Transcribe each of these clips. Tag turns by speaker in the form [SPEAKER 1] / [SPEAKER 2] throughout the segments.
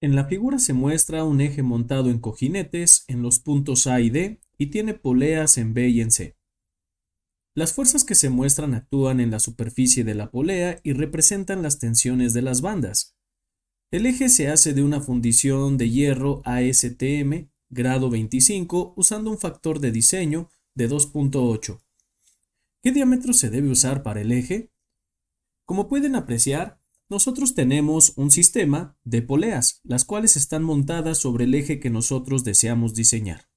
[SPEAKER 1] En la figura se muestra un eje montado en cojinetes en los puntos A y D y tiene poleas en B y en C. Las fuerzas que se muestran actúan en la superficie de la polea y representan las tensiones de las bandas. El eje se hace de una fundición de hierro ASTM grado 25 usando un factor de diseño de 2.8. ¿Qué diámetro se debe usar para el eje? Como pueden apreciar, nosotros tenemos un sistema de poleas, las cuales están montadas sobre el eje que nosotros deseamos diseñar.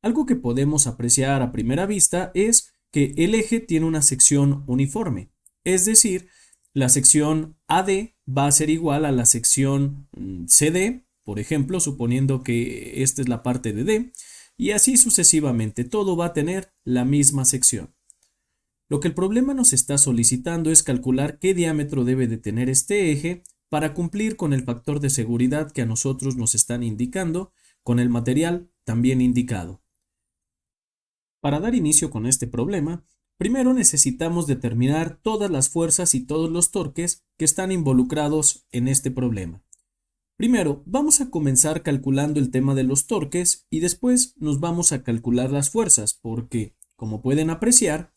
[SPEAKER 1] Algo que podemos apreciar a primera vista es que el eje tiene una sección uniforme, es decir, la sección AD va a ser igual a la sección CD, por ejemplo, suponiendo que esta es la parte de D, y así sucesivamente, todo va a tener la misma sección. Lo que el problema nos está solicitando es calcular qué diámetro debe de tener este eje para cumplir con el factor de seguridad que a nosotros nos están indicando, con el material también indicado. Para dar inicio con este problema, primero necesitamos determinar todas las fuerzas y todos los torques que están involucrados en este problema. Primero, vamos a comenzar calculando el tema de los torques y después nos vamos a calcular las fuerzas porque, como pueden apreciar,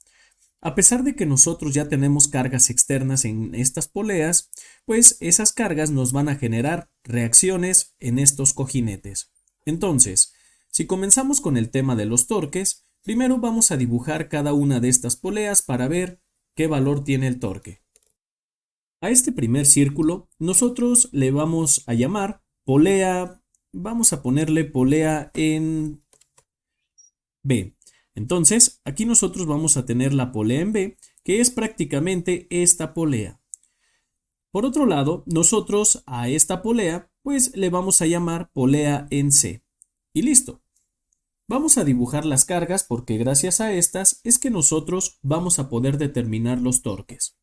[SPEAKER 1] a pesar de que nosotros ya tenemos cargas externas en estas poleas, pues esas cargas nos van a generar reacciones en estos cojinetes. Entonces, si comenzamos con el tema de los torques, primero vamos a dibujar cada una de estas poleas para ver qué valor tiene el torque. A este primer círculo nosotros le vamos a llamar polea, vamos a ponerle polea en B. Entonces, aquí nosotros vamos a tener la polea en B, que es prácticamente esta polea. Por otro lado, nosotros a esta polea, pues le vamos a llamar polea en C. Y listo. Vamos a dibujar las cargas porque gracias a estas es que nosotros vamos a poder determinar los torques.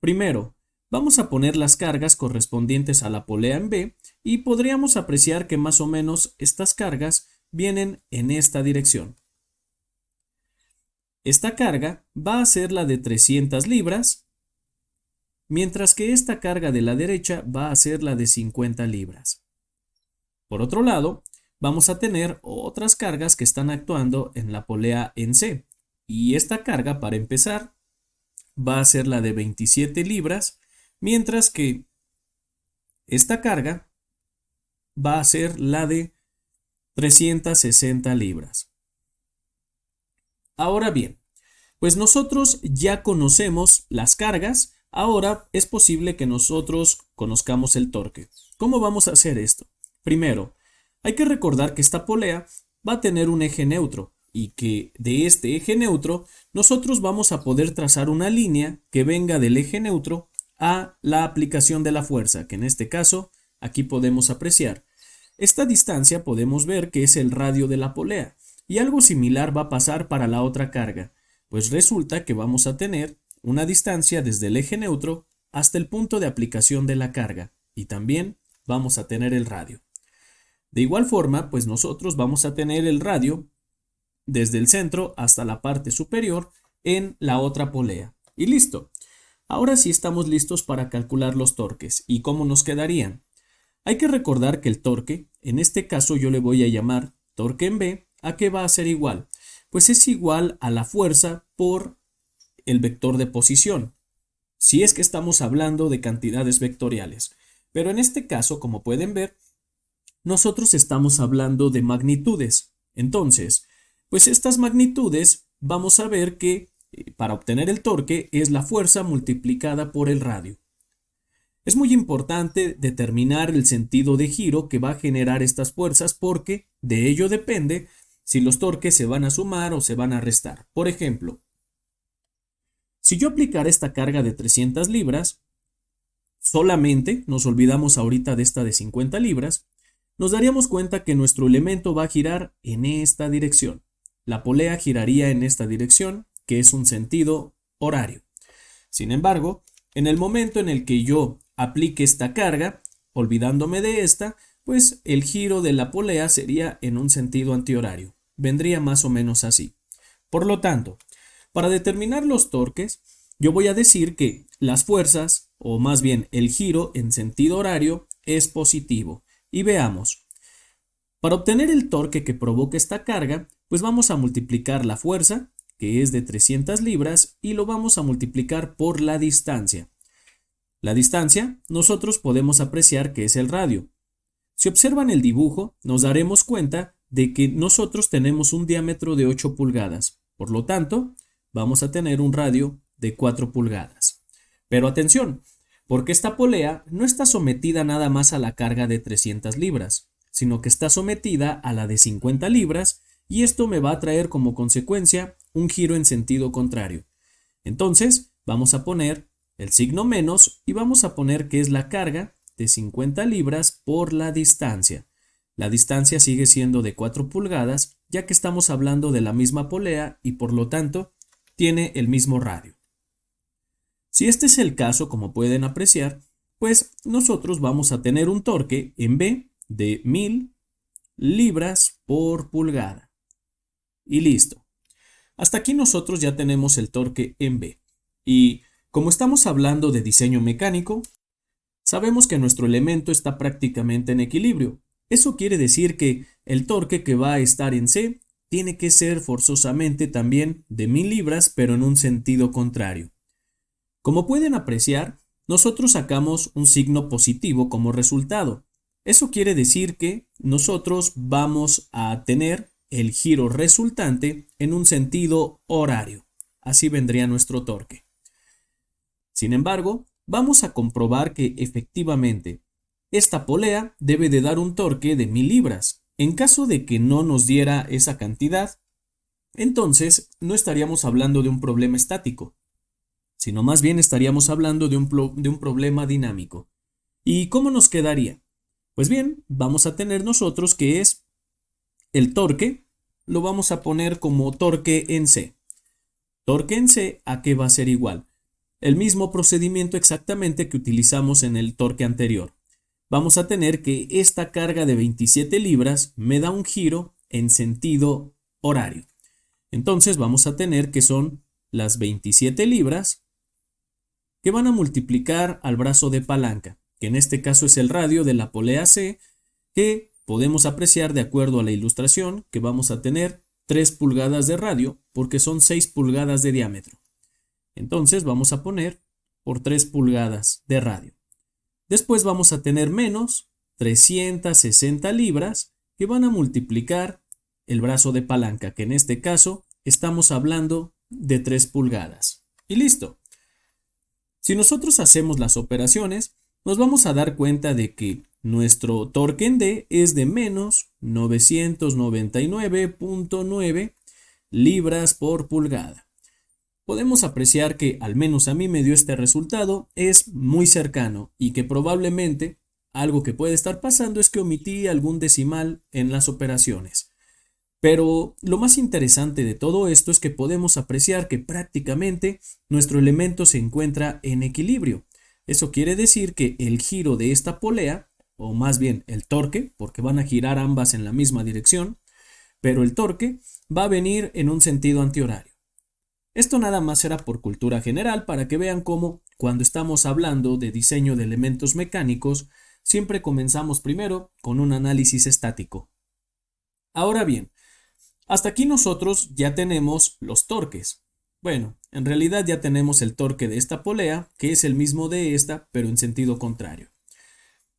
[SPEAKER 1] Primero, vamos a poner las cargas correspondientes a la polea en B y podríamos apreciar que más o menos estas cargas vienen en esta dirección. Esta carga va a ser la de 300 libras, mientras que esta carga de la derecha va a ser la de 50 libras. Por otro lado, vamos a tener otras cargas que están actuando en la polea en C. Y esta carga, para empezar, va a ser la de 27 libras, mientras que esta carga va a ser la de 360 libras. Ahora bien, pues nosotros ya conocemos las cargas, ahora es posible que nosotros conozcamos el torque. ¿Cómo vamos a hacer esto? Primero, hay que recordar que esta polea va a tener un eje neutro y que de este eje neutro nosotros vamos a poder trazar una línea que venga del eje neutro a la aplicación de la fuerza, que en este caso aquí podemos apreciar. Esta distancia podemos ver que es el radio de la polea. Y algo similar va a pasar para la otra carga, pues resulta que vamos a tener una distancia desde el eje neutro hasta el punto de aplicación de la carga y también vamos a tener el radio. De igual forma, pues nosotros vamos a tener el radio desde el centro hasta la parte superior en la otra polea. Y listo. Ahora sí estamos listos para calcular los torques. ¿Y cómo nos quedarían? Hay que recordar que el torque, en este caso yo le voy a llamar torque en B, ¿a qué va a ser igual? Pues es igual a la fuerza por el vector de posición, si es que estamos hablando de cantidades vectoriales. Pero en este caso, como pueden ver, nosotros estamos hablando de magnitudes. Entonces, pues estas magnitudes vamos a ver que para obtener el torque es la fuerza multiplicada por el radio. Es muy importante determinar el sentido de giro que va a generar estas fuerzas porque de ello depende si los torques se van a sumar o se van a restar. Por ejemplo, si yo aplicara esta carga de 300 libras, solamente nos olvidamos ahorita de esta de 50 libras, nos daríamos cuenta que nuestro elemento va a girar en esta dirección. La polea giraría en esta dirección, que es un sentido horario. Sin embargo, en el momento en el que yo aplique esta carga, olvidándome de esta, pues el giro de la polea sería en un sentido antihorario. Vendría más o menos así. Por lo tanto, para determinar los torques, yo voy a decir que las fuerzas, o más bien el giro en sentido horario, es positivo. Y veamos. Para obtener el torque que provoca esta carga, pues vamos a multiplicar la fuerza, que es de 300 libras, y lo vamos a multiplicar por la distancia. La distancia, nosotros podemos apreciar que es el radio. Si observan el dibujo, nos daremos cuenta de que nosotros tenemos un diámetro de 8 pulgadas. Por lo tanto, vamos a tener un radio de 4 pulgadas. Pero atención, porque esta polea no está sometida nada más a la carga de 300 libras, sino que está sometida a la de 50 libras, y esto me va a traer como consecuencia un giro en sentido contrario. Entonces, vamos a poner el signo menos y vamos a poner que es la carga de 50 libras por la distancia. La distancia sigue siendo de 4 pulgadas, ya que estamos hablando de la misma polea y por lo tanto tiene el mismo radio. Si este es el caso, como pueden apreciar, pues nosotros vamos a tener un torque en B de 1000 libras por pulgada. Y listo. Hasta aquí nosotros ya tenemos el torque en B. Y como estamos hablando de diseño mecánico, sabemos que nuestro elemento está prácticamente en equilibrio. Eso quiere decir que el torque que va a estar en C tiene que ser forzosamente también de 1000 libras, pero en un sentido contrario. Como pueden apreciar, nosotros sacamos un signo positivo como resultado. Eso quiere decir que nosotros vamos a tener el giro resultante en un sentido horario. Así vendría nuestro torque. Sin embargo, vamos a comprobar que efectivamente esta polea debe de dar un torque de 1000 libras. En caso de que no nos diera esa cantidad, entonces no estaríamos hablando de un problema estático, sino más bien estaríamos hablando de un problema dinámico. ¿Y cómo nos quedaría? Pues bien, vamos a tener nosotros que es el torque, lo vamos a poner como torque en C. Torque en C, ¿a qué va a ser igual? El mismo procedimiento exactamente que utilizamos en el torque anterior. Vamos a tener que esta carga de 27 libras me da un giro en sentido horario. Entonces vamos a tener que son las 27 libras que van a multiplicar al brazo de palanca, que en este caso es el radio de la polea C, que podemos apreciar de acuerdo a la ilustración que vamos a tener 3 pulgadas de radio porque son 6 pulgadas de diámetro. Entonces vamos a poner por 3 pulgadas de radio. Después vamos a tener menos 360 libras que van a multiplicar el brazo de palanca, que en este caso estamos hablando de 3 pulgadas. Y listo. Si nosotros hacemos las operaciones, nos vamos a dar cuenta de que nuestro torque en D es de menos 999.9 libras por pulgada. Podemos apreciar que, al menos a mí me dio este resultado, es muy cercano y que probablemente algo que puede estar pasando es que omití algún decimal en las operaciones. Pero lo más interesante de todo esto es que podemos apreciar que prácticamente nuestro elemento se encuentra en equilibrio. Eso quiere decir que el giro de esta polea, o más bien el torque, porque van a girar ambas en la misma dirección, pero el torque va a venir en un sentido antihorario. Esto nada más era por cultura general para que vean cómo cuando estamos hablando de diseño de elementos mecánicos, siempre comenzamos primero con un análisis estático. Ahora bien, hasta aquí nosotros ya tenemos los torques. Bueno, en realidad ya tenemos el torque de esta polea, que es el mismo de esta, pero en sentido contrario.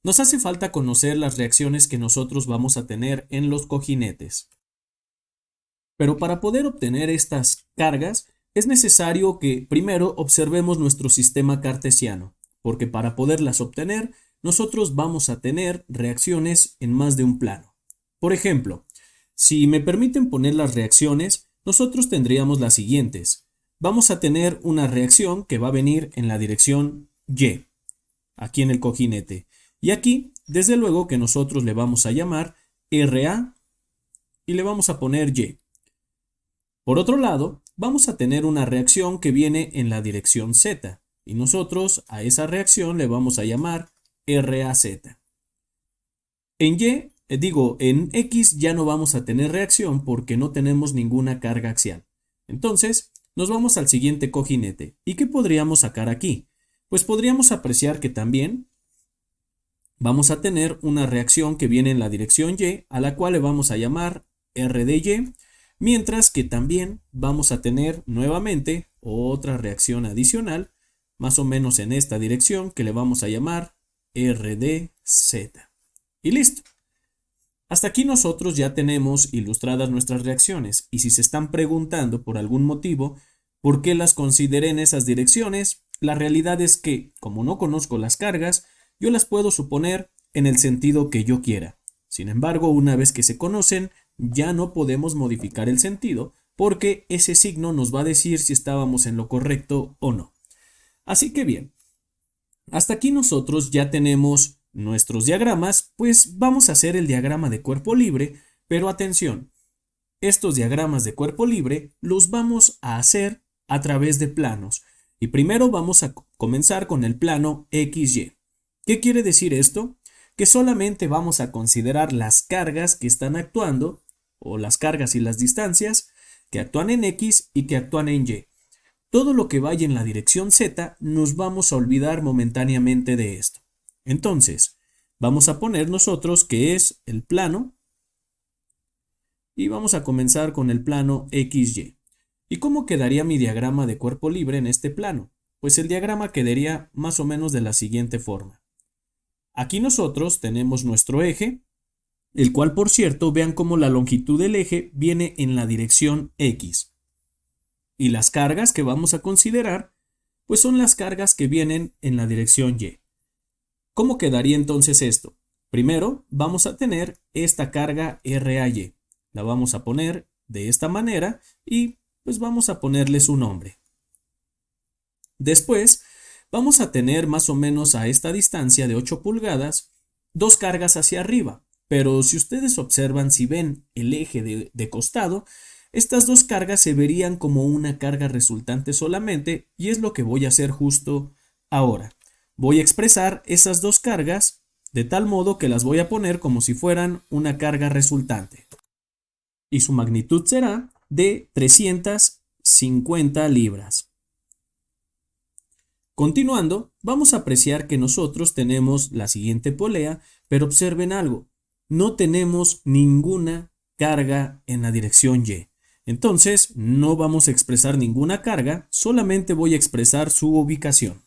[SPEAKER 1] Nos hace falta conocer las reacciones que nosotros vamos a tener en los cojinetes. Pero para poder obtener estas cargas, es necesario que primero observemos nuestro sistema cartesiano, porque para poderlas obtener, nosotros vamos a tener reacciones en más de un plano. Por ejemplo, si me permiten poner las reacciones, nosotros tendríamos las siguientes. Vamos a tener una reacción que va a venir en la dirección Y, aquí en el cojinete. Y aquí, desde luego que nosotros le vamos a llamar RA y le vamos a poner Y. Por otro lado, vamos a tener una reacción que viene en la dirección Z. Y nosotros a esa reacción le vamos a llamar RAZ. En X ya no vamos a tener reacción porque no tenemos ninguna carga axial. Entonces, nos vamos al siguiente cojinete. ¿Y qué podríamos sacar aquí? Pues podríamos apreciar que también vamos a tener una reacción que viene en la dirección Y, a la cual le vamos a llamar R de Y, mientras que también vamos a tener nuevamente otra reacción adicional, más o menos en esta dirección, que le vamos a llamar R de Z. Y listo. Hasta aquí nosotros ya tenemos ilustradas nuestras reacciones, y si se están preguntando por algún motivo por qué las consideré en esas direcciones, la realidad es que, como no conozco las cargas, yo las puedo suponer en el sentido que yo quiera. Sin embargo, una vez que se conocen, ya no podemos modificar el sentido, porque ese signo nos va a decir si estábamos en lo correcto o no. Así que bien, hasta aquí nosotros ya tenemos nuestros diagramas, pues vamos a hacer el diagrama de cuerpo libre, pero atención, estos diagramas de cuerpo libre los vamos a hacer a través de planos. Y primero vamos a comenzar con el plano XY. ¿Qué quiere decir esto? Que solamente vamos a considerar las cargas que están actuando, o las cargas y las distancias, que actúan en X y que actúan en Y. Todo lo que vaya en la dirección Z nos vamos a olvidar momentáneamente de esto. Entonces, vamos a poner nosotros que es el plano y vamos a comenzar con el plano XY. ¿Y cómo quedaría mi diagrama de cuerpo libre en este plano? Pues el diagrama quedaría más o menos de la siguiente forma. Aquí nosotros tenemos nuestro eje, el cual, por cierto, vean cómo la longitud del eje viene en la dirección X. Y las cargas que vamos a considerar, pues son las cargas que vienen en la dirección Y. ¿Cómo quedaría entonces esto? Primero, vamos a tener esta carga RAY. La vamos a poner de esta manera y pues vamos a ponerle su nombre. Después, vamos a tener más o menos a esta distancia de 8 pulgadas, dos cargas hacia arriba. Pero si ustedes observan, si ven el eje de costado, estas dos cargas se verían como una carga resultante solamente, y es lo que voy a hacer justo ahora. Voy a expresar esas dos cargas de tal modo que las voy a poner como si fueran una carga resultante. Y su magnitud será de 350 libras. Continuando, vamos a apreciar que nosotros tenemos la siguiente polea, pero observen algo, no tenemos ninguna carga en la dirección Y. Entonces, no vamos a expresar ninguna carga, solamente voy a expresar su ubicación.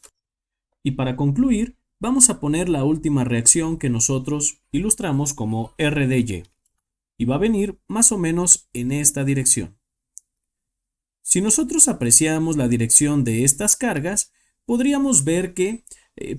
[SPEAKER 1] Y para concluir, vamos a poner la última reacción que nosotros ilustramos como R de Y. Y va a venir más o menos en esta dirección. Si nosotros apreciamos la dirección de estas cargas, podríamos ver que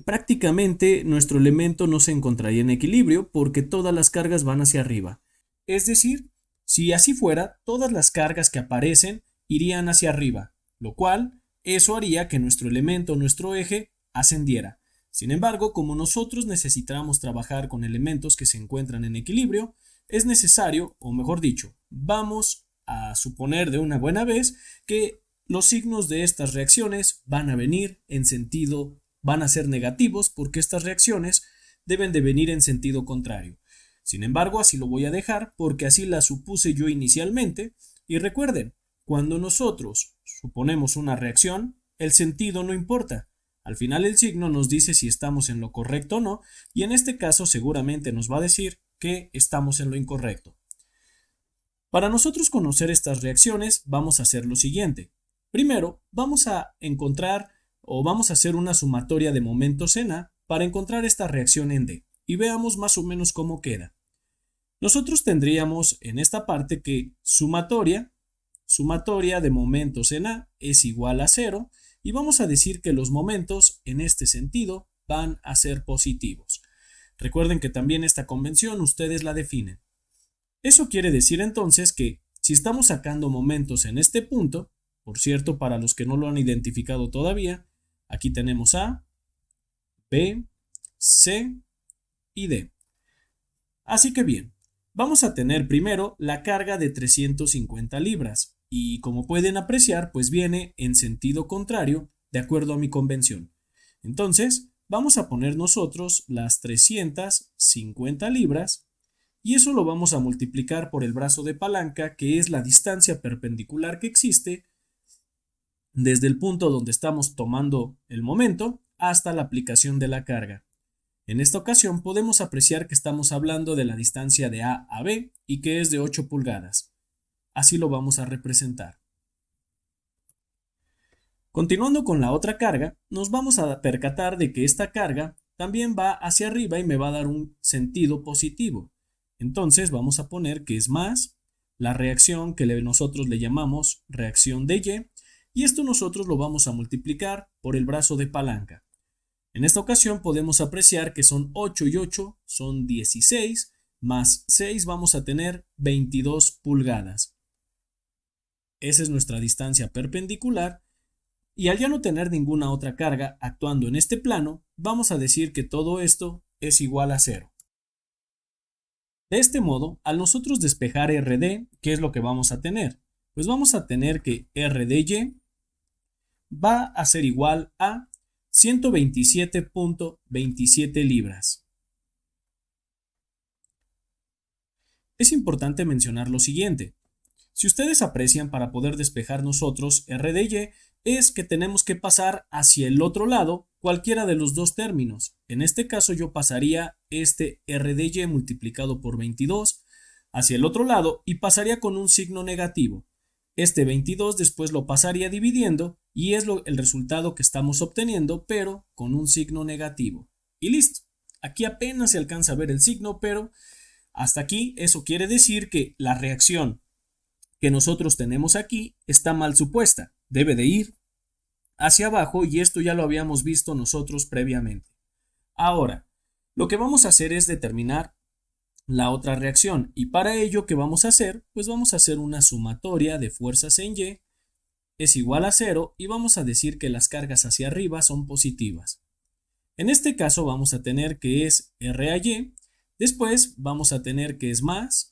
[SPEAKER 1] prácticamente nuestro elemento no se encontraría en equilibrio porque todas las cargas van hacia arriba. Es decir, si así fuera, todas las cargas que aparecen irían hacia arriba, lo cual eso haría que nuestro elemento, nuestro eje, ascendiera. Sin embargo, como nosotros necesitamos trabajar con elementos que se encuentran en equilibrio, es necesario, o mejor dicho, vamos a suponer de una buena vez que los signos de estas reacciones van a venir en sentido, van a ser negativos porque estas reacciones deben de venir en sentido contrario. Sin embargo, así lo voy a dejar porque así la supuse yo inicialmente. Y recuerden, cuando nosotros suponemos una reacción, el sentido no importa. Al final el signo nos dice si estamos en lo correcto o no, y en este caso seguramente nos va a decir que estamos en lo incorrecto. Para nosotros conocer estas reacciones, vamos a hacer lo siguiente. Primero, vamos a encontrar o vamos a hacer una sumatoria de momentos en A para encontrar esta reacción en D. Y veamos más o menos cómo queda. Nosotros tendríamos en esta parte que sumatoria de momentos en A es igual a 0 y vamos a decir que los momentos en este sentido van a ser positivos. Recuerden que también esta convención ustedes la definen. Eso quiere decir entonces que si estamos sacando momentos en este punto, por cierto, para los que no lo han identificado todavía, aquí tenemos A, B, C y D. Así que bien, vamos a tener primero la carga de 350 libras y como pueden apreciar, pues viene en sentido contrario de acuerdo a mi convención. Entonces, vamos a poner nosotros las 350 libras y eso lo vamos a multiplicar por el brazo de palanca, que es la distancia perpendicular que existe desde el punto donde estamos tomando el momento hasta la aplicación de la carga. En esta ocasión podemos apreciar que estamos hablando de la distancia de A a B y que es de 8 pulgadas. Así lo vamos a representar. Continuando con la otra carga, nos vamos a percatar de que esta carga también va hacia arriba y me va a dar un sentido positivo. Entonces vamos a poner que es más la reacción que nosotros le llamamos reacción de y esto nosotros lo vamos a multiplicar por el brazo de palanca. En esta ocasión podemos apreciar que son 8 y 8 son 16, más 6 vamos a tener 22 pulgadas. Esa es nuestra distancia perpendicular. Y al ya no tener ninguna otra carga actuando en este plano, vamos a decir que todo esto es igual a 0. De este modo, al nosotros despejar RD, ¿qué es lo que vamos a tener? Pues vamos a tener que RDY va a ser igual a 127.27 libras. Es importante mencionar lo siguiente. Si ustedes aprecian, para poder despejar nosotros RDY, es que tenemos que pasar hacia el otro lado cualquiera de los dos términos. En este caso yo pasaría este RDY multiplicado por 22 hacia el otro lado y pasaría con un signo negativo. Este 22 después lo pasaría dividiendo y es el resultado que estamos obteniendo, pero con un signo negativo. Y listo. Aquí apenas se alcanza a ver el signo, pero hasta aquí eso quiere decir que la reacción que nosotros tenemos aquí está mal supuesta, debe de ir hacia abajo y esto ya lo habíamos visto nosotros previamente. Ahora, lo que vamos a hacer es determinar la otra reacción y para ello, ¿qué vamos a hacer? Pues vamos a hacer una sumatoria de fuerzas en Y es igual a 0 y vamos a decir que las cargas hacia arriba son positivas. En este caso vamos a tener que es R a Y, después vamos a tener que es más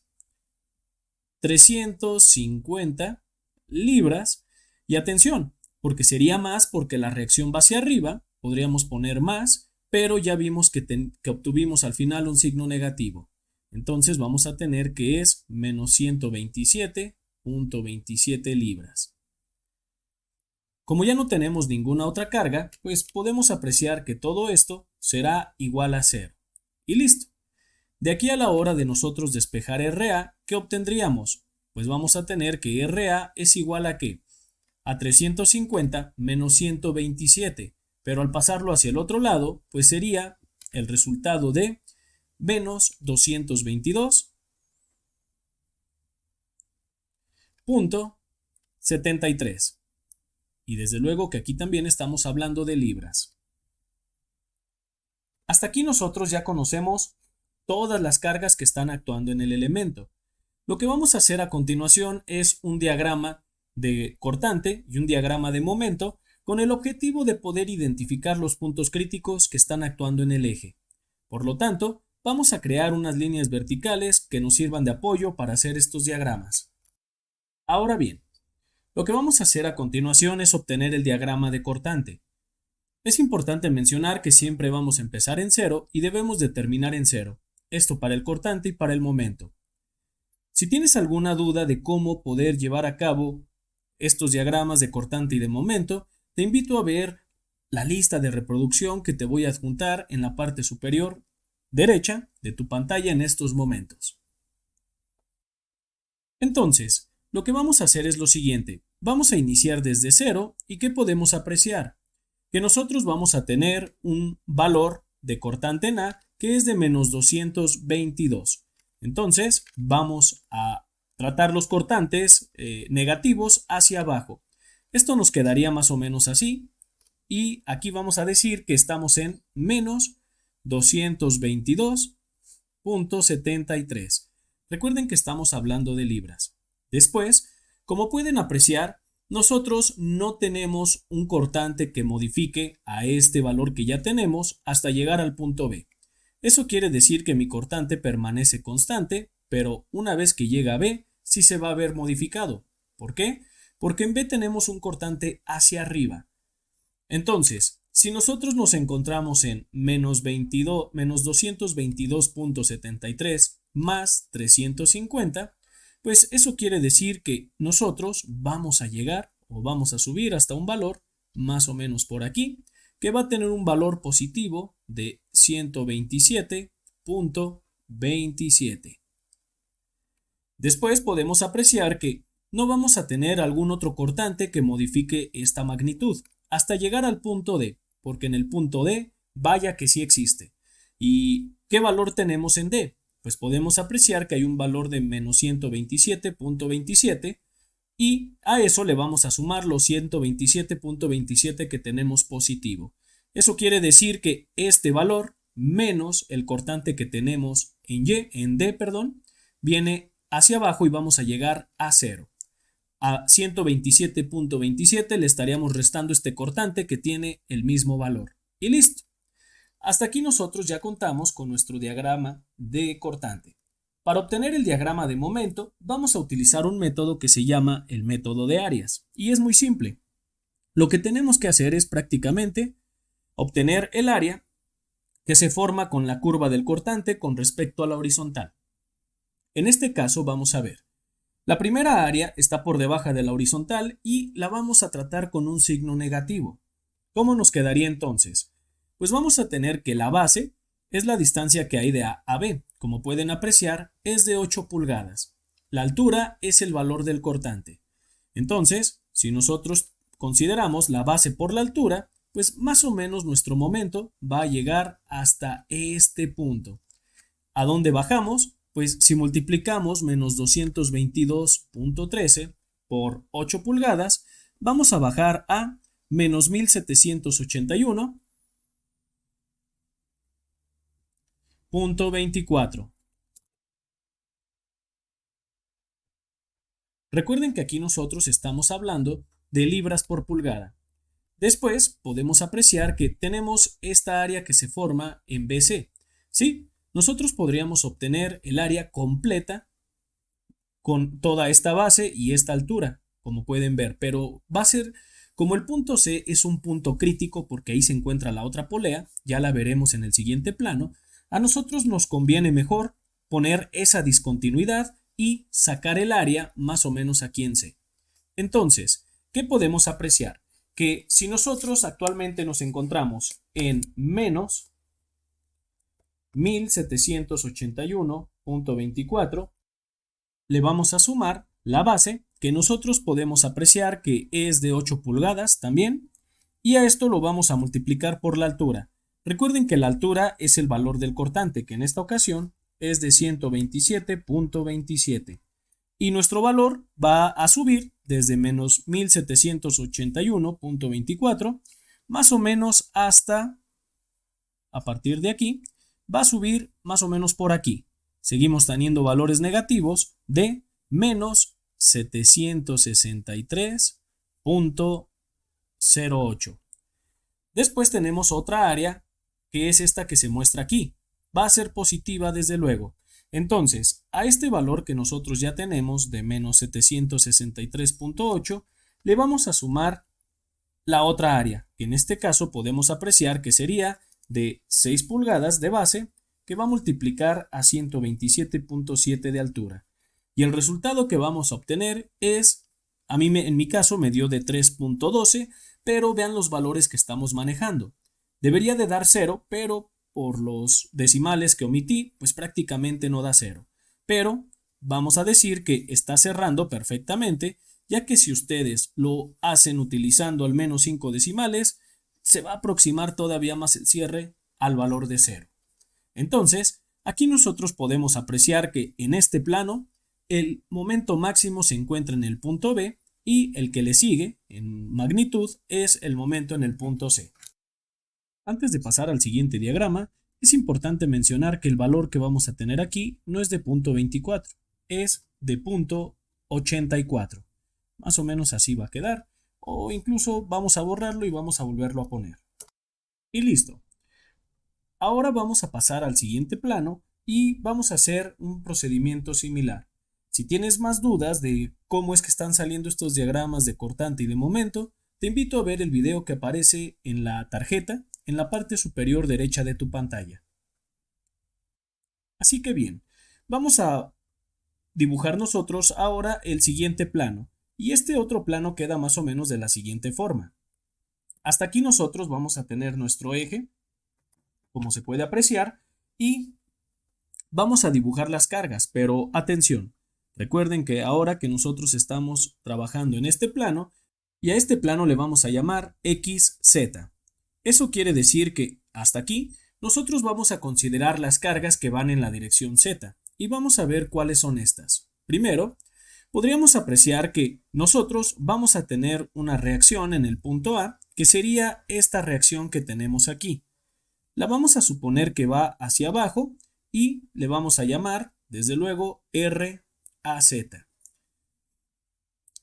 [SPEAKER 1] 350 libras y atención, porque sería más porque la reacción va hacia arriba, podríamos poner más, pero ya vimos que obtuvimos al final un signo negativo. Entonces vamos a tener que es menos 127.27 libras. Como ya no tenemos ninguna otra carga, pues podemos apreciar que todo esto será igual a 0. Y listo. De aquí a la hora de nosotros despejar RA, ¿qué obtendríamos? Pues vamos a tener que RA es igual a ¿qué? A 350 menos 127, pero al pasarlo hacia el otro lado, pues sería el resultado de menos 222.73. Y desde luego que aquí también estamos hablando de libras. Hasta aquí nosotros ya conocemos todas las cargas que están actuando en el elemento. Lo que vamos a hacer a continuación es un diagrama de cortante y un diagrama de momento con el objetivo de poder identificar los puntos críticos que están actuando en el eje. Por lo tanto, vamos a crear unas líneas verticales que nos sirvan de apoyo para hacer estos diagramas. Ahora bien, lo que vamos a hacer a continuación es obtener el diagrama de cortante. Es importante mencionar que siempre vamos a empezar en 0 y debemos de terminar en 0. Esto para el cortante y para el momento. Si tienes alguna duda de cómo poder llevar a cabo estos diagramas de cortante y de momento, te invito a ver la lista de reproducción que te voy a adjuntar en la parte superior derecha de tu pantalla en estos momentos. Entonces, lo que vamos a hacer es lo siguiente. Vamos a iniciar desde 0 y ¿qué podemos apreciar? Que nosotros vamos a tener un valor de cortante en A que es de menos 222. Entonces vamos a tratar los cortantes negativos hacia abajo. Esto nos quedaría más o menos así y aquí vamos a decir que estamos en menos 222.73. Recuerden que estamos hablando de libras. Después, como pueden apreciar, nosotros no tenemos un cortante que modifique a este valor que ya tenemos hasta llegar al punto B. Eso quiere decir que mi cortante permanece constante, pero una vez que llega a B, sí se va a ver modificado. ¿Por qué? Porque en B tenemos un cortante hacia arriba. Entonces, si nosotros nos encontramos en menos 222.73 más 350, pues eso quiere decir que nosotros vamos a llegar o vamos a subir hasta un valor más o menos por aquí, que va a tener un valor positivo de 127.27. Después podemos apreciar que no vamos a tener algún otro cortante que modifique esta magnitud hasta llegar al punto D, porque en el punto D, vaya que sí existe. ¿Y qué valor tenemos en D? Pues podemos apreciar que hay un valor de menos 127.27 y a eso le vamos a sumar los 127.27 que tenemos positivo. Eso quiere decir que este valor menos el cortante que tenemos en D, viene hacia abajo y vamos a llegar a 0. A 127.27 le estaríamos restando este cortante que tiene el mismo valor. Y listo. Hasta aquí nosotros ya contamos con nuestro diagrama de cortante. Para obtener el diagrama de momento, vamos a utilizar un método que se llama el método de áreas. Y es muy simple. Lo que tenemos que hacer es prácticamente obtener el área que se forma con la curva del cortante con respecto a la horizontal. En este caso vamos a ver. La primera área está por debajo de la horizontal y la vamos a tratar con un signo negativo. ¿Cómo nos quedaría entonces? Pues vamos a tener que la base es la distancia que hay de A a B. Como pueden apreciar, es de 8 pulgadas. La altura es el valor del cortante. Entonces, si nosotros consideramos la base por la altura, pues más o menos nuestro momento va a llegar hasta este punto. ¿A dónde bajamos? Pues si multiplicamos menos 222.13 por 8 pulgadas, vamos a bajar a menos 1781.24. Recuerden que aquí nosotros estamos hablando de libras por pulgada. Después podemos apreciar que tenemos esta área que se forma en BC. ¿Sí? Nosotros podríamos obtener el área completa con toda esta base y esta altura, como pueden ver, pero va a ser como el punto C es un punto crítico porque ahí se encuentra la otra polea, ya la veremos en el siguiente plano, a nosotros nos conviene mejor poner esa discontinuidad y sacar el área más o menos aquí en C. Entonces, ¿qué podemos apreciar? Que si nosotros actualmente nos encontramos en menos 1781.24, le vamos a sumar la base que nosotros podemos apreciar que es de 8 pulgadas también, y a esto lo vamos a multiplicar por la altura. Recuerden que la altura es el valor del cortante, que en esta ocasión es de 127.27. Y nuestro valor va a subir desde menos 1781.24, más o menos hasta, a partir de aquí, va a subir más o menos por aquí. Seguimos teniendo valores negativos de menos 763.08. Después tenemos otra área que es esta que se muestra aquí. Va a ser positiva desde luego. Entonces, a este valor que nosotros ya tenemos de menos 763.8, le vamos a sumar la otra área, que en este caso podemos apreciar que sería de 6 pulgadas de base, que va a multiplicar a 127.7 de altura. Y el resultado que vamos a obtener es, en mi caso me dio de 3.12, pero vean los valores que estamos manejando. Debería de dar 0, pero por los decimales que omití, pues prácticamente no da 0. Pero vamos a decir que está cerrando perfectamente, ya que si ustedes lo hacen utilizando al menos 5 decimales, se va a aproximar todavía más el cierre al valor de 0. Entonces, aquí nosotros podemos apreciar que en este plano, el momento máximo se encuentra en el punto B y el que le sigue en magnitud es el momento en el punto C. Antes de pasar al siguiente diagrama, es importante mencionar que el valor que vamos a tener aquí no es de punto 24, es de punto 84. Más o menos así va a quedar, o incluso vamos a borrarlo y vamos a volverlo a poner. Y listo. Ahora vamos a pasar al siguiente plano y vamos a hacer un procedimiento similar. Si tienes más dudas de cómo es que están saliendo estos diagramas de cortante y de momento, te invito a ver el video que aparece en la tarjeta en la parte superior derecha de tu pantalla. Así que bien, vamos a dibujar nosotros ahora el siguiente plano, y este otro plano queda más o menos de la siguiente forma. Hasta aquí nosotros vamos a tener nuestro eje, como se puede apreciar, y vamos a dibujar las cargas, pero atención, recuerden que ahora que nosotros estamos trabajando en este plano, y a este plano le vamos a llamar XZ. Eso quiere decir que hasta aquí nosotros vamos a considerar las cargas que van en la dirección Z, y vamos a ver cuáles son estas. Primero, podríamos apreciar que nosotros vamos a tener una reacción en el punto A, que sería esta reacción que tenemos aquí. La vamos a suponer que va hacia abajo y le vamos a llamar, desde luego, RAZ.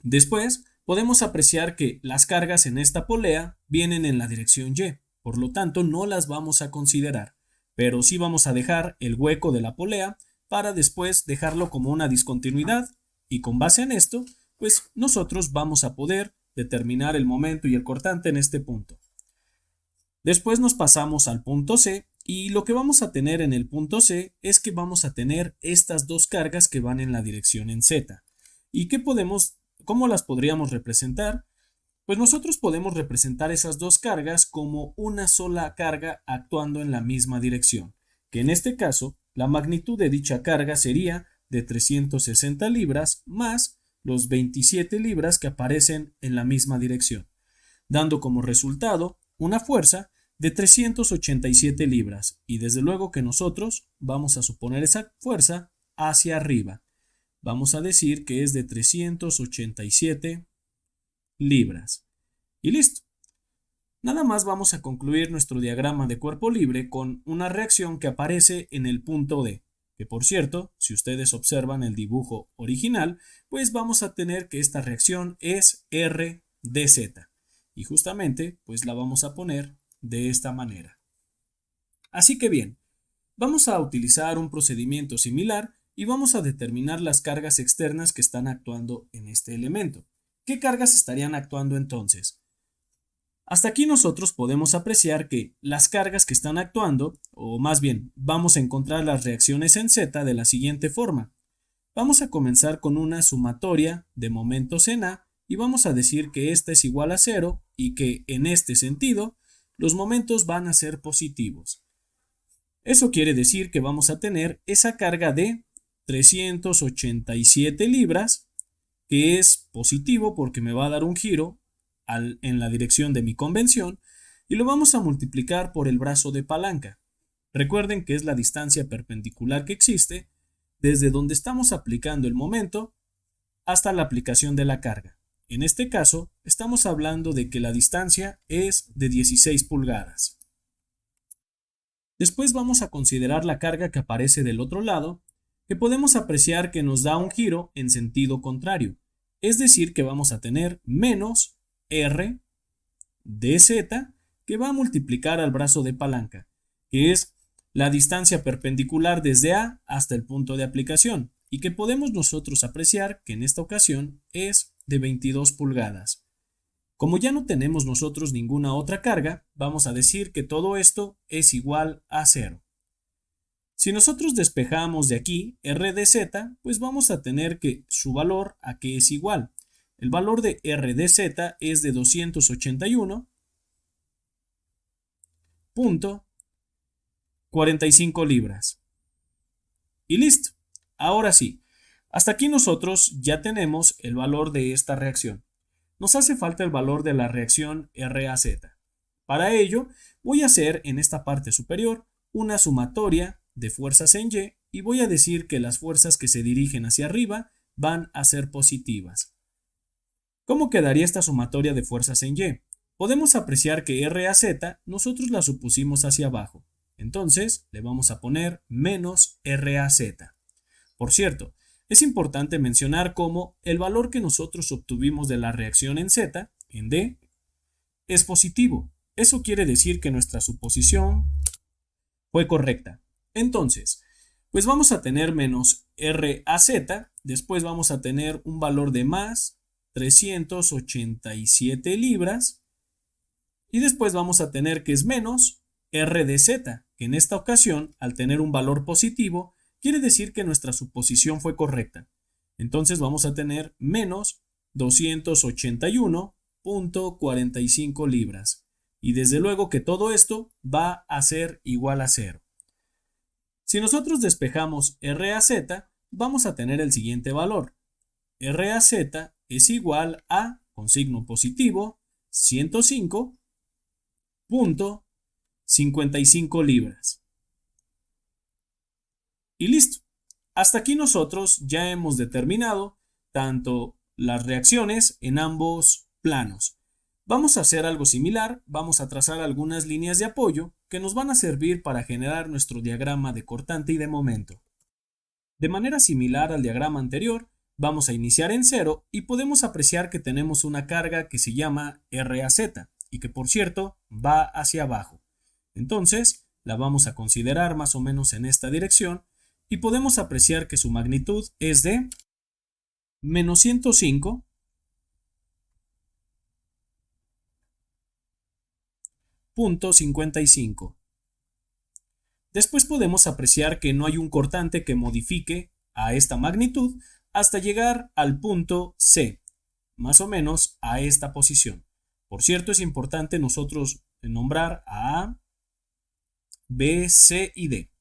[SPEAKER 1] Después, podemos apreciar que las cargas en esta polea vienen en la dirección Y, por lo tanto no las vamos a considerar, pero sí vamos a dejar el hueco de la polea para después dejarlo como una discontinuidad, y con base en esto, pues nosotros vamos a poder determinar el momento y el cortante en este punto. Después nos pasamos al punto C, y lo que vamos a tener en el punto C es que vamos a tener estas dos cargas que van en la dirección en Z. ¿Y cómo las podríamos representar? Pues nosotros podemos representar esas dos cargas como una sola carga actuando en la misma dirección, que en este caso la magnitud de dicha carga sería de 360 libras más los 27 libras que aparecen en la misma dirección, dando como resultado una fuerza de 387 libras, y desde luego que nosotros vamos a suponer esa fuerza hacia arriba. Vamos a decir que es de 387 libras. Y listo. Nada más vamos a concluir nuestro diagrama de cuerpo libre con una reacción que aparece en el punto D, que por cierto, si ustedes observan el dibujo original, pues vamos a tener que esta reacción es RDZ. Y justamente, pues la vamos a poner de esta manera. Así que bien, vamos a utilizar un procedimiento similar y vamos a determinar las cargas externas que están actuando en este elemento. ¿Qué cargas estarían actuando entonces? Hasta aquí nosotros podemos apreciar que las cargas que están actuando, o más bien, vamos a encontrar las reacciones en Z de la siguiente forma. Vamos a comenzar con una sumatoria de momentos en A y vamos a decir que esta es igual a 0 y que en este sentido los momentos van a ser positivos. Eso quiere decir que vamos a tener esa carga de 387 libras, que es positivo porque me va a dar un giro en la dirección de mi convención, y lo vamos a multiplicar por el brazo de palanca. Recuerden que es la distancia perpendicular que existe desde donde estamos aplicando el momento hasta la aplicación de la carga. En este caso, estamos hablando de que la distancia es de 16 pulgadas. Después vamos a considerar la carga que aparece del otro lado, que podemos apreciar que nos da un giro en sentido contrario, es decir que vamos a tener menos R dz, que va a multiplicar al brazo de palanca, que es la distancia perpendicular desde A hasta el punto de aplicación, y que podemos nosotros apreciar que en esta ocasión es de 22 pulgadas. Como ya no tenemos nosotros ninguna otra carga, vamos a decir que todo esto es igual a 0. Si nosotros despejamos de aquí R de Z, pues vamos a tener que su valor a qué es igual. El valor de R de Z es de 281.45 libras. Y listo. Ahora sí, hasta aquí nosotros ya tenemos el valor de esta reacción. Nos hace falta el valor de la reacción RAZ. Para ello, voy a hacer en esta parte superior una sumatoria de fuerzas en y voy a decir que las fuerzas que se dirigen hacia arriba van a ser positivas. ¿Cómo quedaría esta sumatoria de fuerzas en Y? Podemos apreciar que RAZ nosotros la supusimos hacia abajo. Entonces le vamos a poner menos RAZ. Por cierto, es importante mencionar cómo el valor que nosotros obtuvimos de la reacción en Z, en D, es positivo. Eso quiere decir que nuestra suposición fue correcta. Entonces, pues vamos a tener menos RAZ, después vamos a tener un valor de más 387 libras, y después vamos a tener que es menos RDZ, que en esta ocasión, al tener un valor positivo, quiere decir que nuestra suposición fue correcta. Entonces vamos a tener menos 281.45 libras. Y desde luego que todo esto va a ser igual a 0. Si nosotros despejamos R a Z, vamos a tener el siguiente valor. R a Z es igual a, con signo positivo, 105.55 libras. Y listo. Hasta aquí nosotros ya hemos determinado tanto las reacciones en ambos planos. Vamos a hacer algo similar, vamos a trazar algunas líneas de apoyo que nos van a servir para generar nuestro diagrama de cortante y de momento. De manera similar al diagrama anterior, vamos a iniciar en 0 y podemos apreciar que tenemos una carga que se llama RAZ y que por cierto va hacia abajo. Entonces la vamos a considerar más o menos en esta dirección y podemos apreciar que su magnitud es de menos 105.55. Después podemos apreciar que no hay un cortante que modifique a esta magnitud hasta llegar al punto C, más o menos a esta posición. Por cierto, es importante nosotros nombrar a A, B, C y D.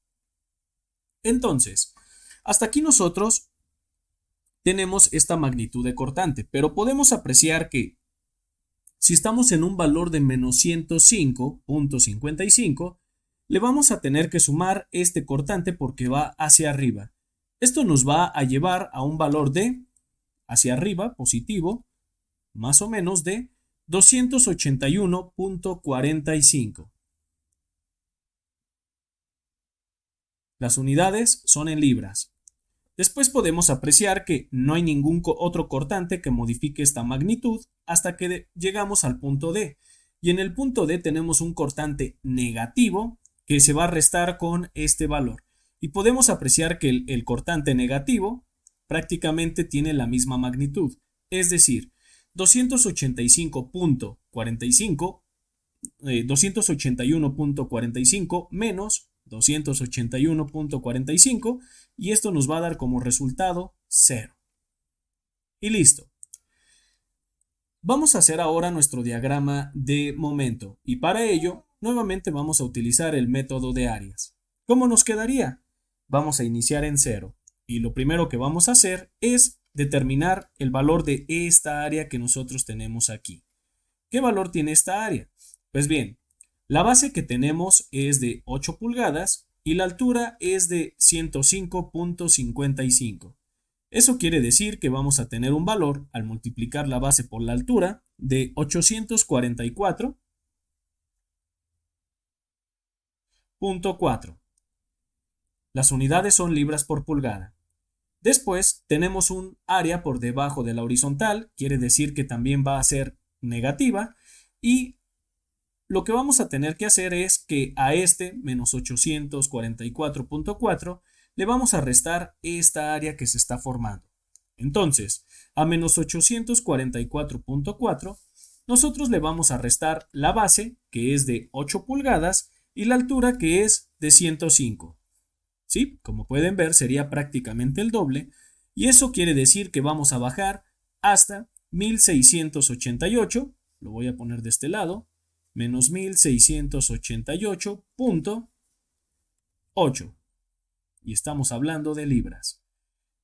[SPEAKER 1] Entonces, hasta aquí nosotros tenemos esta magnitud de cortante, pero podemos apreciar que si estamos en un valor de menos 105.55, le vamos a tener que sumar este cortante porque va hacia arriba. Esto nos va a llevar a un valor de, hacia arriba, positivo, más o menos de 281.45. Las unidades son en libras. Después podemos apreciar que no hay ningún otro cortante que modifique esta magnitud hasta que llegamos al punto D. Y en el punto D tenemos un cortante negativo que se va a restar con este valor. Y podemos apreciar que el cortante negativo prácticamente tiene la misma magnitud. Es decir, 281.45 menos 281.45 y esto nos va a dar como resultado 0. Y listo. Vamos a hacer ahora nuestro diagrama de momento y para ello nuevamente vamos a utilizar el método de áreas. ¿Cómo nos quedaría? Vamos a iniciar en 0 y lo primero que vamos a hacer es determinar el valor de esta área que nosotros tenemos aquí. ¿Qué valor tiene esta área? Pues bien, la base que tenemos es de 8 pulgadas y la altura es de 105.55. Eso quiere decir que vamos a tener un valor, al multiplicar la base por la altura, de 844.4. Las unidades son libras por pulgada. Después tenemos un área por debajo de la horizontal, quiere decir que también va a ser negativa y lo que vamos a tener que hacer es que a este menos 844.4 le vamos a restar esta área que se está formando. Entonces, a menos 844.4 nosotros le vamos a restar la base que es de 8 pulgadas y la altura que es de 105. ¿Sí? Como pueden ver sería prácticamente el doble y eso quiere decir que vamos a bajar hasta 1688, lo voy a poner de este lado, menos 1688.8 y estamos hablando de libras.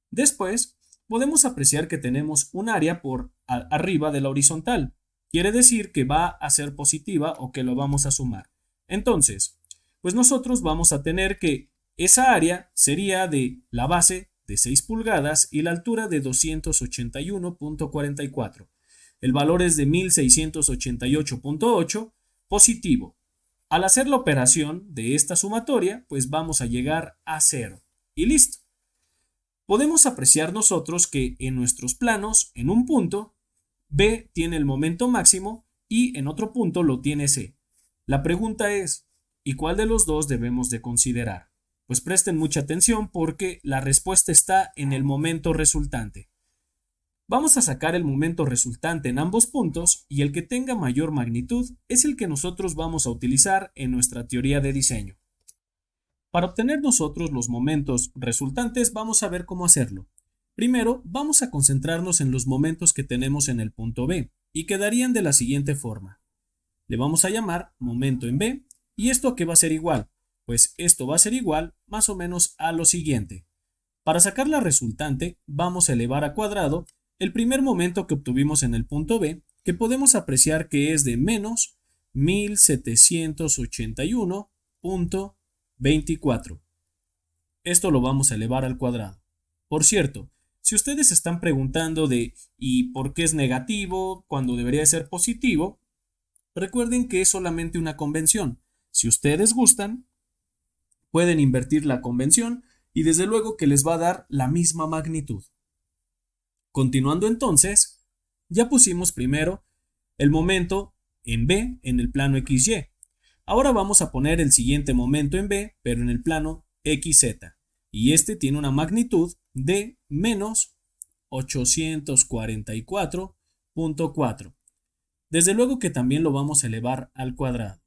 [SPEAKER 1] Después podemos apreciar que tenemos un área por arriba de la horizontal, quiere decir que va a ser positiva o que lo vamos a sumar. Entonces, pues nosotros vamos a tener que esa área sería de la base de 6 pulgadas y la altura de 281.44. El valor es de 1688.8 positivo. Al hacer la operación de esta sumatoria, pues vamos a llegar a 0. Y listo. Podemos apreciar nosotros que en nuestros planos, en un punto, B tiene el momento máximo y en otro punto lo tiene C. La pregunta es, ¿y cuál de los dos debemos de considerar? Pues presten mucha atención porque la respuesta está en el momento resultante. Vamos a sacar el momento resultante en ambos puntos y el que tenga mayor magnitud es el que nosotros vamos a utilizar en nuestra teoría de diseño. Para obtener nosotros los momentos resultantes vamos a ver cómo hacerlo. Primero vamos a concentrarnos en los momentos que tenemos en el punto B y quedarían de la siguiente forma. le vamos a llamar momento en B. ¿Y esto a qué va a ser igual? Pues esto va a ser igual más o menos a lo siguiente. Para sacar la resultante, vamos a elevar a cuadrado el primer momento que obtuvimos en el punto B, que podemos apreciar que es de menos 1781.24. Esto lo vamos a elevar al cuadrado. Por cierto, si ustedes se están preguntando de ¿y por qué es negativo cuando debería ser positivo? Recuerden que es solamente una convención. Si ustedes gustan, pueden invertir la convención y desde luego que les va a dar la misma magnitud. Continuando entonces, ya pusimos primero el momento en B en el plano XY. Ahora vamos a poner el siguiente momento en B, pero en el plano XZ. Y este tiene una magnitud de menos 844.4. Desde luego que también lo vamos a elevar al cuadrado.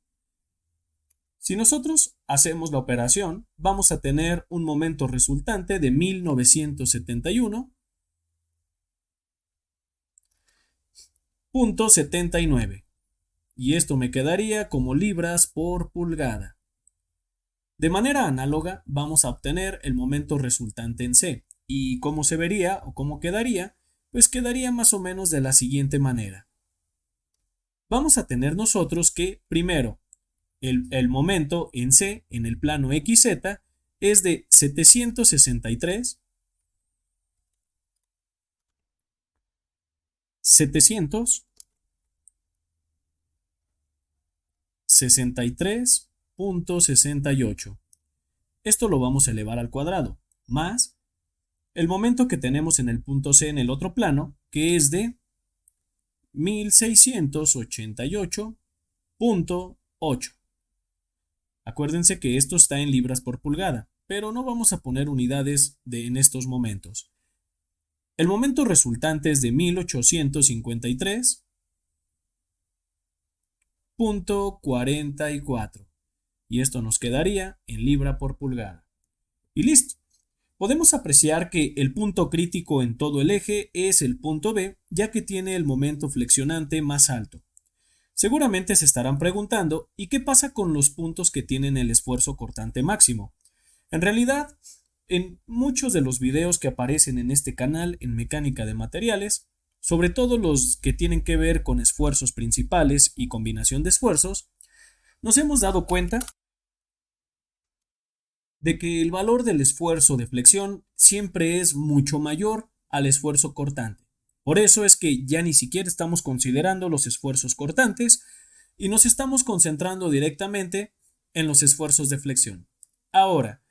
[SPEAKER 1] Si nosotros hacemos la operación, vamos a tener un momento resultante de 1971.79. Y esto me quedaría como libras por pulgada. De manera análoga, vamos a obtener el momento resultante en C. ¿Y cómo se vería o cómo quedaría? Pues quedaría más o menos de la siguiente manera. Vamos a tener nosotros que, primero, el momento en C, en el plano XZ, es de 763.68. Esto lo vamos a elevar al cuadrado, más el momento que tenemos en el punto C en el otro plano, que es de 1688.8. Acuérdense que esto está en libras por pulgada, pero no vamos a poner unidades en estos momentos. El momento resultante es de 1853.44 y esto nos quedaría en libra por pulgada. Y listo. Podemos apreciar que el punto crítico en todo el eje es el punto B, ya que tiene el momento flexionante más alto. Seguramente se estarán preguntando, ¿y qué pasa con los puntos que tienen el esfuerzo cortante máximo? En realidad, en muchos de los videos que aparecen en este canal en mecánica de materiales, sobre todo los que tienen que ver con esfuerzos principales y combinación de esfuerzos, nos hemos dado cuenta de que el valor del esfuerzo de flexión siempre es mucho mayor al esfuerzo cortante. Por eso es que ya ni siquiera estamos considerando los esfuerzos cortantes y nos estamos concentrando directamente en los esfuerzos de flexión. Ahora,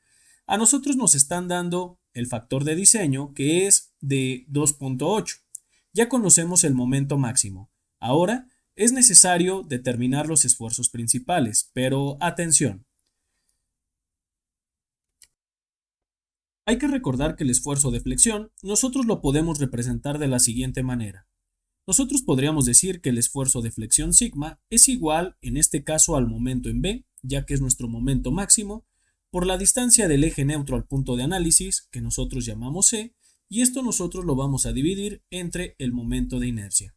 [SPEAKER 1] a nosotros nos están dando el factor de diseño que es de 2.8. Ya conocemos el momento máximo. Ahora es necesario determinar los esfuerzos principales, pero atención. Hay que recordar que el esfuerzo de flexión nosotros lo podemos representar de la siguiente manera. Nosotros podríamos decir que el esfuerzo de flexión sigma es igual en este caso al momento en B, ya que es nuestro momento máximo, por la distancia del eje neutro al punto de análisis, que nosotros llamamos C, y esto nosotros lo vamos a dividir entre el momento de inercia.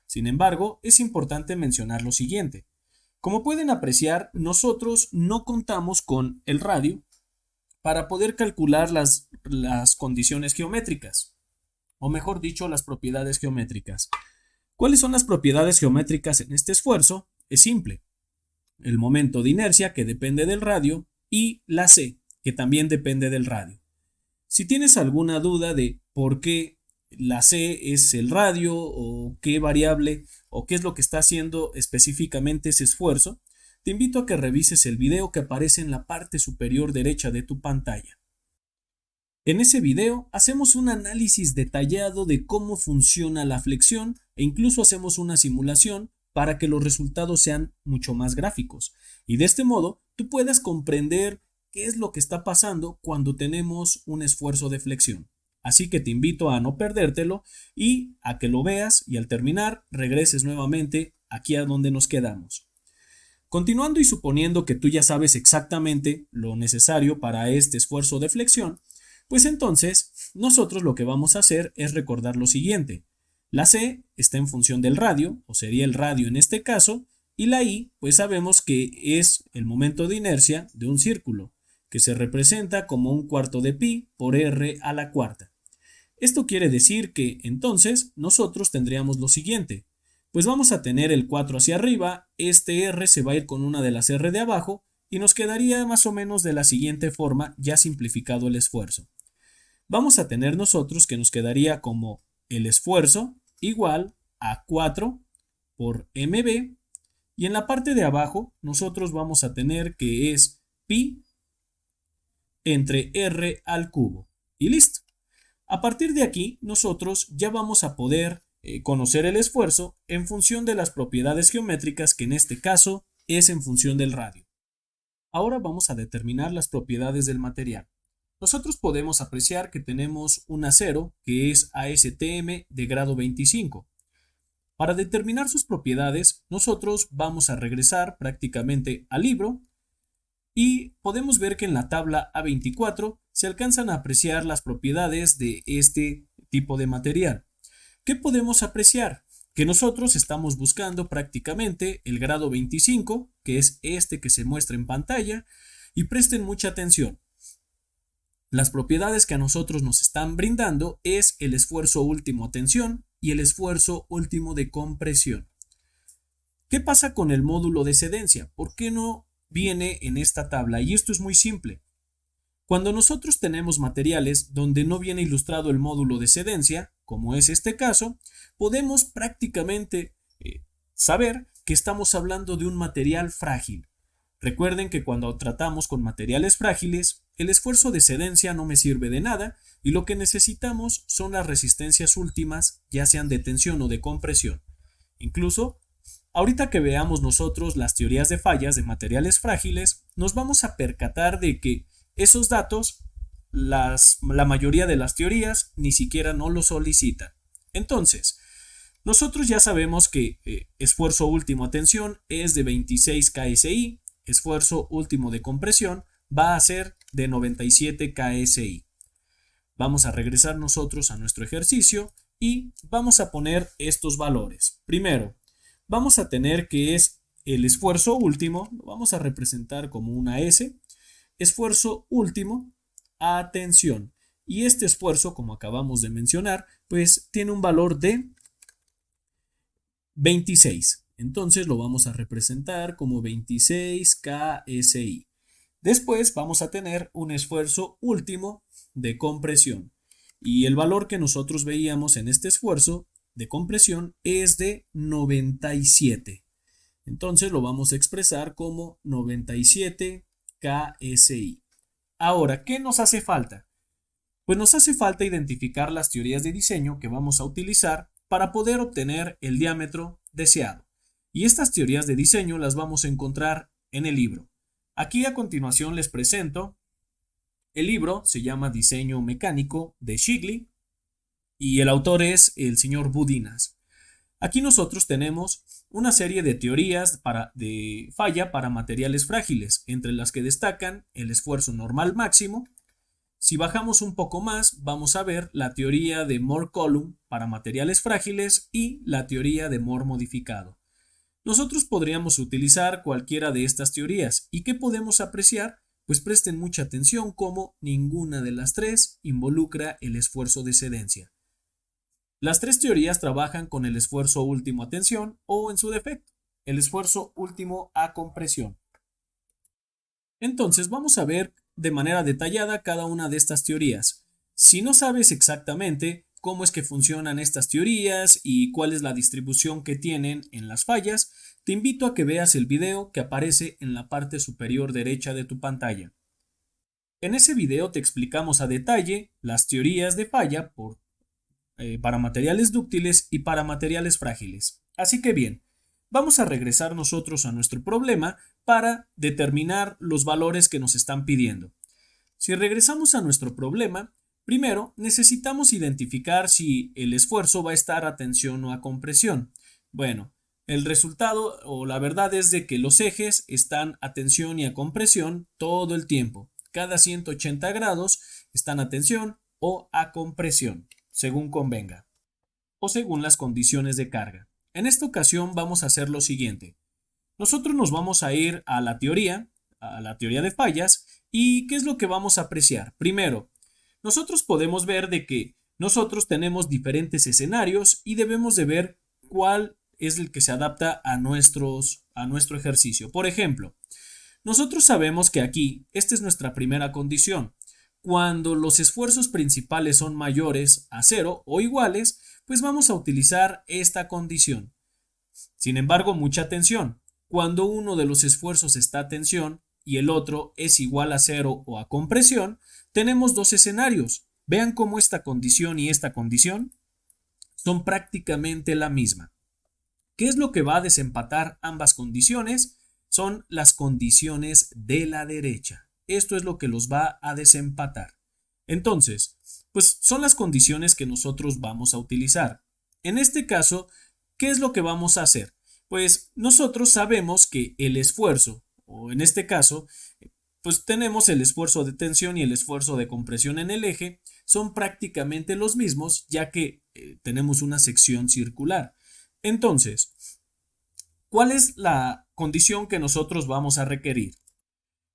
[SPEAKER 1] Sin embargo, es importante mencionar lo siguiente. Como pueden apreciar, nosotros no contamos con el radio para poder calcular las condiciones geométricas, o mejor dicho, las propiedades geométricas. ¿Cuáles son las propiedades geométricas en este esfuerzo? Es simple. El momento de inercia, que depende del radio, y la C, que también depende del radio. Si tienes alguna duda de por qué la C es el radio, o qué variable, o qué es lo que está haciendo específicamente ese esfuerzo, te invito a que revises el video que aparece en la parte superior derecha de tu pantalla. En ese video hacemos un análisis detallado de cómo funciona la flexión e incluso hacemos una simulación para que los resultados sean mucho más gráficos y de este modo tú puedas comprender qué es lo que está pasando cuando tenemos un esfuerzo de flexión. Así que te invito a no perdértelo y a que lo veas y al terminar regreses nuevamente aquí a donde nos quedamos. Continuando y suponiendo que tú ya sabes exactamente lo necesario para este esfuerzo de flexión, pues entonces nosotros lo que vamos a hacer es recordar lo siguiente. La C está en función del radio, o sería el radio en este caso, Y la I, pues sabemos que es el momento de inercia de un círculo, que se representa como un cuarto de pi por r a la cuarta. Esto quiere decir que entonces nosotros tendríamos lo siguiente. Pues vamos a tener el 4 hacia arriba, este r se va a ir con una de las r de abajo y nos quedaría más o menos de la siguiente forma, ya simplificado el esfuerzo. Vamos a tener nosotros que nos quedaría como el esfuerzo igual a 4 por mb, y en la parte de abajo nosotros vamos a tener que es pi entre r al cubo. Y listo. A partir de aquí, nosotros ya vamos a poder conocer el esfuerzo en función de las propiedades geométricas, que en este caso es en función del radio. Ahora vamos a determinar las propiedades del material. Nosotros podemos apreciar que tenemos un acero que es ASTM de grado 25. Para determinar sus propiedades, nosotros vamos a regresar prácticamente al libro y podemos ver que en la tabla A24 se alcanzan a apreciar las propiedades de este tipo de material. ¿Qué podemos apreciar? Que nosotros estamos buscando prácticamente el grado 25, que es este que se muestra en pantalla, y presten mucha atención. Las propiedades que a nosotros nos están brindando es el esfuerzo último a tensión y el esfuerzo último de compresión. ¿Qué pasa con el módulo de cedencia? ¿Por qué no viene en esta tabla? Y esto es muy simple. Cuando nosotros tenemos materiales donde no viene ilustrado el módulo de cedencia, como es este caso, podemos prácticamente saber que estamos hablando de un material frágil. Recuerden que cuando tratamos con materiales frágiles, el esfuerzo de cedencia no me sirve de nada y lo que necesitamos son las resistencias últimas, ya sean de tensión o de compresión. Incluso, ahorita que veamos nosotros las teorías de fallas de materiales frágiles, nos vamos a percatar de que esos datos, la mayoría de las teorías ni siquiera no lo solicitan. Entonces, nosotros ya sabemos que esfuerzo último a tensión es de 26 KSI, esfuerzo último de compresión va a ser de 97 KSI. Vamos a regresar nosotros a nuestro ejercicio y vamos a poner estos valores. Primero, vamos a tener que es el esfuerzo último, lo vamos a representar como una S, esfuerzo último a tensión. Y este esfuerzo, como acabamos de mencionar, pues tiene un valor de 26. Entonces lo vamos a representar como 26 KSI. Después vamos a tener un esfuerzo último de compresión. Y el valor que nosotros veíamos en este esfuerzo de compresión es de 97. Entonces lo vamos a expresar como 97 KSI. Ahora, ¿qué nos hace falta? Pues nos hace falta identificar las teorías de diseño que vamos a utilizar para poder obtener el diámetro deseado. Y estas teorías de diseño las vamos a encontrar en el libro. Aquí a continuación les presento. El libro se llama Diseño Mecánico de Shigley y el autor es el señor Budinas. Aquí nosotros tenemos una serie de teorías de falla para materiales frágiles, entre las que destacan el esfuerzo normal máximo. Si bajamos un poco más, vamos a ver la teoría de Moore-Coulomb para materiales frágiles y la teoría de Moore modificado. Nosotros podríamos utilizar cualquiera de estas teorías. ¿Y qué podemos apreciar? Pues presten mucha atención como ninguna de las tres involucra el esfuerzo de cedencia. Las tres teorías trabajan con el esfuerzo último a tensión o, en su defecto, el esfuerzo último a compresión. Entonces vamos a ver de manera detallada cada una de estas teorías. Si no sabes exactamente cómo es que funcionan estas teorías y cuál es la distribución que tienen en las fallas, te invito a que veas el video que aparece en la parte superior derecha de tu pantalla. En ese video te explicamos a detalle las teorías de falla para materiales dúctiles y para materiales frágiles. Así que bien, vamos a regresar nosotros a nuestro problema para determinar los valores que nos están pidiendo. Si regresamos a nuestro problema, primero necesitamos identificar si el esfuerzo va a estar a tensión o a compresión. Bueno, el resultado o la verdad es de que los ejes están a tensión y a compresión todo el tiempo. Cada 180 grados están a tensión o a compresión, según convenga, o según las condiciones de carga. En esta ocasión vamos a hacer lo siguiente. nosotros nos vamos a ir a la teoría de fallas, y ¿qué es lo que vamos a apreciar? Primero, nosotros podemos ver de que nosotros tenemos diferentes escenarios y debemos de ver cuál es el que se adapta a nuestro ejercicio. Por ejemplo, nosotros sabemos que aquí, esta es nuestra primera condición. Cuando los esfuerzos principales son mayores a 0 o iguales, pues vamos a utilizar esta condición. Sin embargo, mucha atención. Cuando uno de los esfuerzos está a tensión y el otro es igual a 0 o a compresión, tenemos dos escenarios. Vean cómo esta condición y esta condición son prácticamente la misma. ¿Qué es lo que va a desempatar ambas condiciones? Son las condiciones de la derecha. Esto es lo que los va a desempatar. Entonces, pues son las condiciones que nosotros vamos a utilizar. En este caso, ¿qué es lo que vamos a hacer? Pues nosotros sabemos que el esfuerzo, o en este caso, pues tenemos el esfuerzo de tensión y el esfuerzo de compresión en el eje, son prácticamente los mismos, ya que tenemos una sección circular. Entonces, ¿cuál es la condición que nosotros vamos a requerir?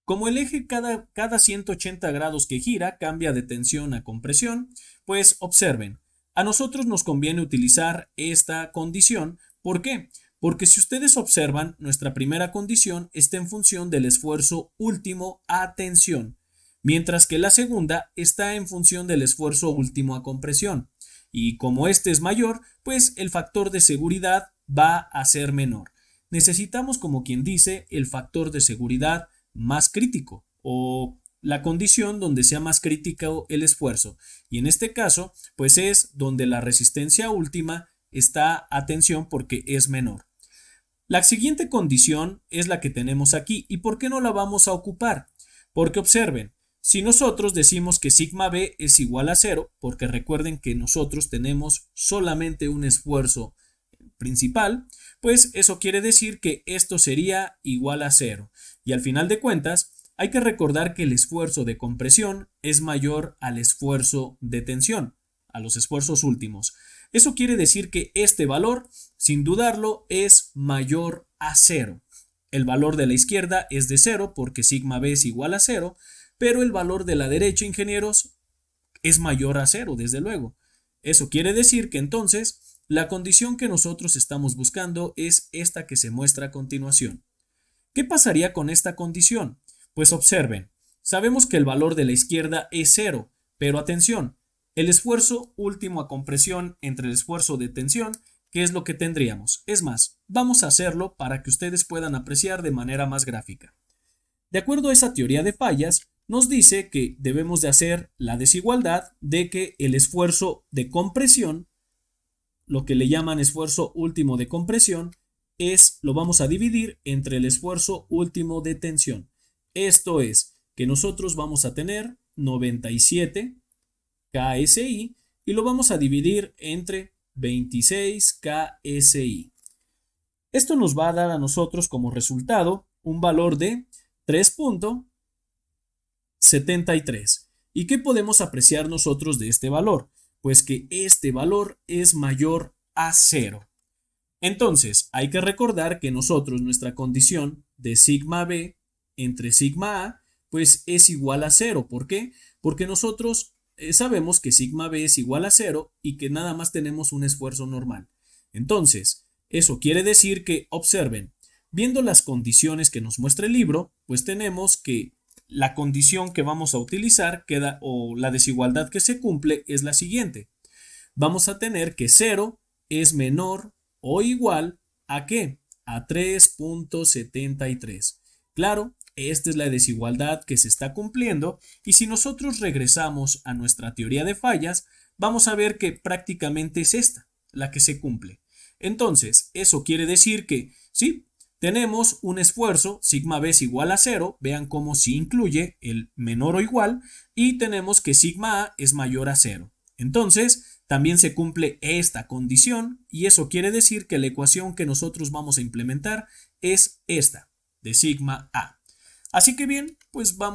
[SPEAKER 1] Como el eje cada 180 grados que gira cambia de tensión a compresión, pues observen, a nosotros nos conviene utilizar esta condición. ¿Por qué? Porque si ustedes observan, nuestra primera condición está en función del esfuerzo último a tensión, mientras que la segunda está en función del esfuerzo último a compresión. Y como este es mayor, pues el factor de seguridad va a ser menor. Necesitamos, como quien dice, el factor de seguridad más crítico o la condición donde sea más crítico el esfuerzo. Y en este caso, pues es donde la resistencia última está a tensión porque es menor. La siguiente condición es la que tenemos aquí. ¿Y por qué no la vamos a ocupar? Porque observen, si nosotros decimos que sigma B es igual a 0, porque recuerden que nosotros tenemos solamente un esfuerzo principal, pues eso quiere decir que esto sería igual a 0. Y al final de cuentas, hay que recordar que el esfuerzo de compresión es mayor al esfuerzo de tensión, a los esfuerzos últimos. Eso quiere decir que este valor, sin dudarlo, es mayor a 0. El valor de la izquierda es de 0 porque sigma B es igual a 0, pero el valor de la derecha, ingenieros, es mayor a 0, desde luego. Eso quiere decir que entonces la condición que nosotros estamos buscando es esta que se muestra a continuación. ¿Qué pasaría con esta condición? Pues observen, sabemos que el valor de la izquierda es 0, pero atención, el esfuerzo último a compresión entre el esfuerzo de tensión, ¿qué es lo que tendríamos? Es más, vamos a hacerlo para que ustedes puedan apreciar de manera más gráfica. De acuerdo a esa teoría de fallas, nos dice que debemos de hacer la desigualdad de que el esfuerzo de compresión, lo que le llaman esfuerzo último de compresión, lo vamos a dividir entre el esfuerzo último de tensión. Esto es que nosotros vamos a tener 97 KSI y lo vamos a dividir entre 26 KSI. Esto nos va a dar a nosotros como resultado un valor de 3.73. ¿Y qué podemos apreciar nosotros de este valor? Pues que este valor es mayor a 0. Entonces, hay que recordar que nosotros, nuestra condición de sigma B entre sigma A, pues es igual a 0. ¿Por qué? Porque nosotros sabemos que sigma B es igual a 0 y que nada más tenemos un esfuerzo normal. Entonces, eso quiere decir que, observen, viendo las condiciones que nos muestra el libro, pues tenemos que la condición que vamos a utilizar o la desigualdad que se cumple es la siguiente. Vamos a tener que 0 es menor o igual a ¿qué? A 3.73. Claro, esta es la desigualdad que se está cumpliendo y si nosotros regresamos a nuestra teoría de fallas, vamos a ver que prácticamente es esta la que se cumple. Entonces, eso quiere decir que sí, tenemos un esfuerzo, sigma B es igual a 0, vean cómo sí incluye el menor o igual, y tenemos que sigma A es mayor a 0. Entonces, también se cumple esta condición y eso quiere decir que la ecuación que nosotros vamos a implementar es esta, de sigma A. Así que bien, pues vamos